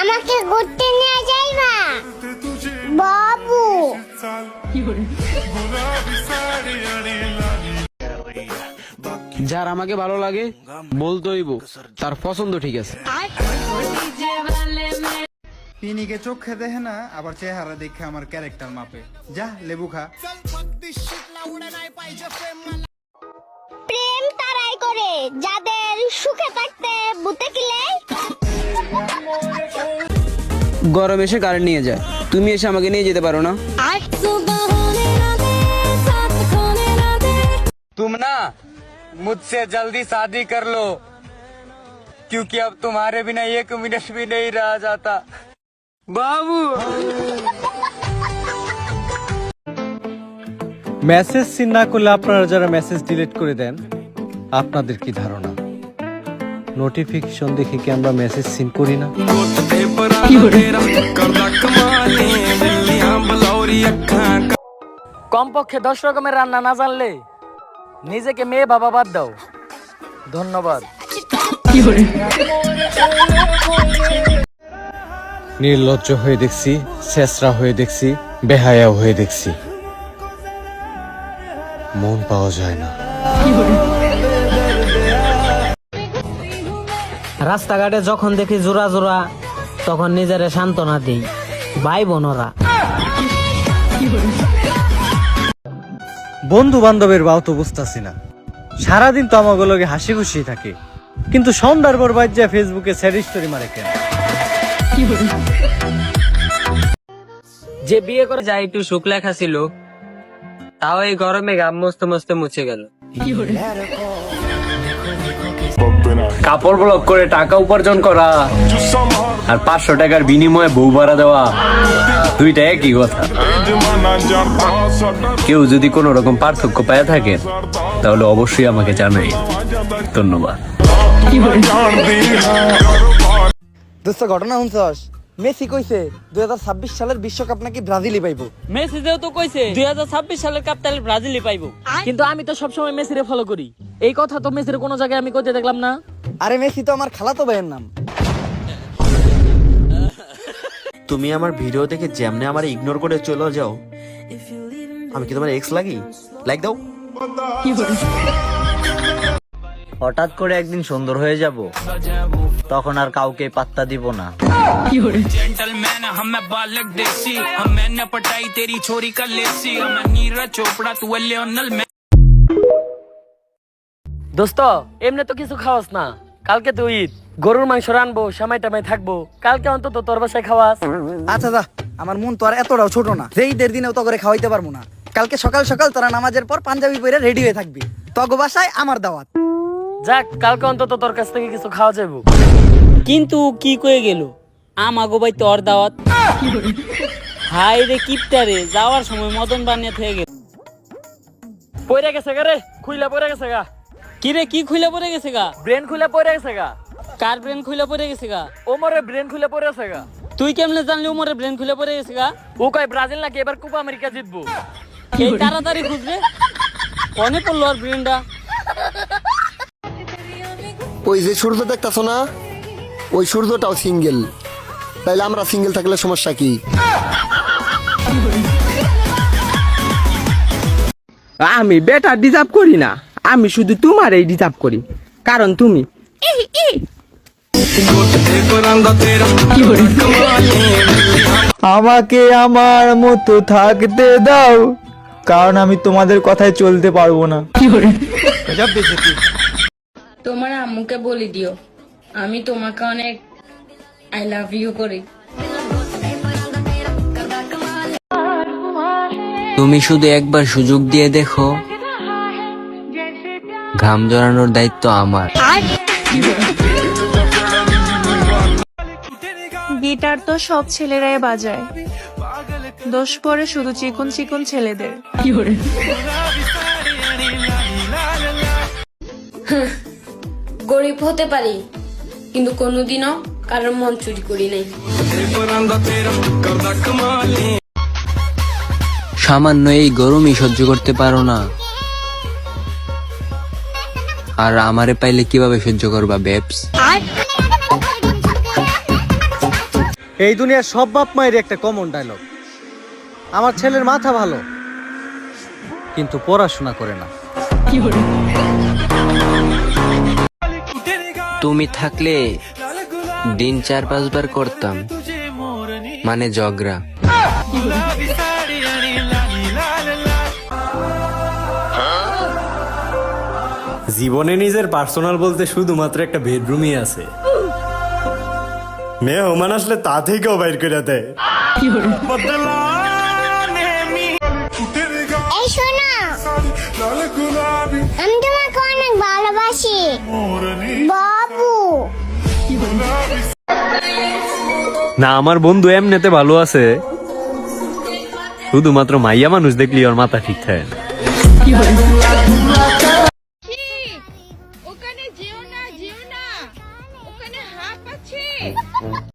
আমাকে ঘুরতে নিয়ে যাইবা বাবু। যার আমাকে ভালো লাগে বলতেইব তার পছন্দ ঠিক আছে। পিনিকে চোখে দেখে না, আবার চেহারা দেখে আমার ক্যারেক্টার মাপে। যা লেবু খা। প্রেম তারাই করে যাদের সুখে থাকতে বুতে কিলে। গরম এসে কারেন্ট নিয়ে যায়, তুমি এসে আমাকে নিয়ে যেতে পারো না? तुम ना मुझसे जल्दी शादी कर लो, क्योंकि अब तुम्हारे बिना 1 मिनट भी नहीं रहा जाता बाबू। মেসেজ সিন না করলে আপনারা যারা মেসেজ ডিলিট করে দেন, আপনাদের কি ধারণা নোটিফিকেশন দেখে কি আমরা মেসেজ সিন করি না? কমপক্ষে 10 রকমের রান্না না জানলে নিজেকে মেয়ে বাবা বাদ দাও। ধন্যবাদ। নির্লজ্জ হয়ে দেখছি, ছেঁচড়া হয়ে দেখছি, বেহায়া হয়ে দেখছি, মন পাওয়া যায় না। রাস্তাঘাটে যখন দেখি জোড়া জোড়া, তখন নিজেরে সান্ত্বনা দিই, ভাই বোনরা। বন্ধু বান্ধবের বাও তো বুঝতেছি না, সারাদিন তো আমাকে লগে হাসি খুশি থাকে, কিন্তু সন্ধ্যার পর বাইর যায় ফেসবুকে স্যাড স্টোরি মারে কেন? যে বিয়ে করে যায় একটু সুখ লেখা ছিল, তাও এই গরমে গাম মস্ত মস্ত মুছে গেল। কাপড় ব্লক করে টাকা উপার্জন করা আর 500 টাকার বিনিময়ে বউ ভাড়া দেওয়া, দুইটা একই কথা। কেউ যদি কোন রকম পার্থক্য পায় থাকে তাহলে অবশ্যই আমাকে জানাই। ধন্যবাদ। দোস্ত ঘটনা শুনছস? মেসি কইছে 2026 সালের বিশ্বকাপ নাকি ব্রাজিলই পাইবো। মেসি যেও তো কইছে 2026 সালের কাপ তাহলে ব্রাজিলই পাইবো, কিন্তু আমি তো সবসময় মেসিরে ফলো করি। এই কথা তো মেসির কোনো জায়গায় আমি কইতে দেখলাম না। আরে মেসি তো আমার খালাতো ভাইয়ের নাম। তুমি আমার ভিডিও দেখে যেমনে আমার ইগনোর করে চলে যাও, আমি কি তোমার এক্স লাগি? লাইক দাও। হঠাৎ করে একদিন সুন্দর হয়ে যাব, তখন আর কাউকে পাত্তা দিব না। দোস্ত এমনি তো কিছু খাওয়াস না, কালকে তো ঈদ, গরুর মাংস রানবো, সামাই টামাই থাকবো, কালকে অন্তত তোর বাসায় খাওয়াস। আচ্ছা যা, আমার মন তো আর এতটাও ছোট না যে ঈদের দিনেও তো করে খাওয়াইতে পারবো না। কালকে সকাল সকাল তোরা নামাজের পর পাঞ্জাবি পরে রেডি হয়ে থাকবি, তগো বাসায় আমার দাওয়াত। যাক, কালকে অন্তত তোর কাছ থেকে কিছু খাওয়া যাবো। কিন্তু কি কয়ে গেল আমাগো ভাই তোর দাওয়াত? হাই রে কিপটারে, যাওয়ার সময় মদন বানিয়ে থেকে গেল। পড়ে গেছে গা রে, খুইলা পড়ে গেছে গা। কি রে, কি খুইলা পড়ে গেছে গা? ব্রেন খুইলা পড়ে গেছে গা। কার ব্রেন খুইলা পড়ে গেছে গা? ওমরের ব্রেন খুইলা পড়ে গেছে গা। তুই কেমনে জানলি ওমরের ব্রেন খুইলা পড়ে গেছে গা? ও কয় ব্রাজিল নাকি এবার কোপা আমেরিকা জিতবো। এই তাড়াতাড়ি খুঁজবে কনে পড়লো আর ব্রেনটা। ওই যে সূর্য দেখতেছো না, ওই সূর্যটাও সিঙ্গেল, তাইলে আমরা সিঙ্গেল থাকলে সমস্যা কি? আমি বেটা ডিজার্ভ করি না, আমি শুধু তোমারই ডিজার্ভ করি, কারণ তুমি আমাকে আমার মতো থাকতে দাও, কারণ আমি তোমাদের কথায় চলতে পারবো না। তোমার আম্মুকে বলে দিও আমি তোমাকে অনেক আই লাভ ইউ করি। তুমি শুধু একবার সুযোগ দিয়ে দেখো, ঘাম জড়ানোর দায়িত্ব আমার। গিটার তো সব ছেলেরাই বাজায়, দোষ পড়ে শুধু চিকন চিকন ছেলেদের। গরিব হতে পারি, কিন্তু কোনোদিনও কারোর মন চুরি করি নাই। সামান্য এই গরমই সহ্য করতে পারো না, আর আমারে পাইলে কিভাবে সহ্য করবা বেবস? এই দুনিয়ার সব বাপ মায়ের একটা কমন ডায়লগ, আমার ছেলের মাথা ভালো কিন্তু পড়াশোনা করে না। তুমি থাকলে দিন 4-5 বার করতাম, মানে ঝগড়া। জীবনে নিজের পার্সোনাল বলতে শুধুমাত্র একটা বেডরুমই আছে, মেহমান আসলে তা থেকেও বাইর করে দেয়। এই শোনো, আমি তোমাকে অনেক ভালোবাসি বাবু। না, আমার বন্ধু এমনিতে ভালো আছে, শুধুমাত্র মাইয়া মানুষ দেখলি ওর মাথা ঠিক থাকে না। ওখানে যেও না, ওখানে হাঁপ আছে।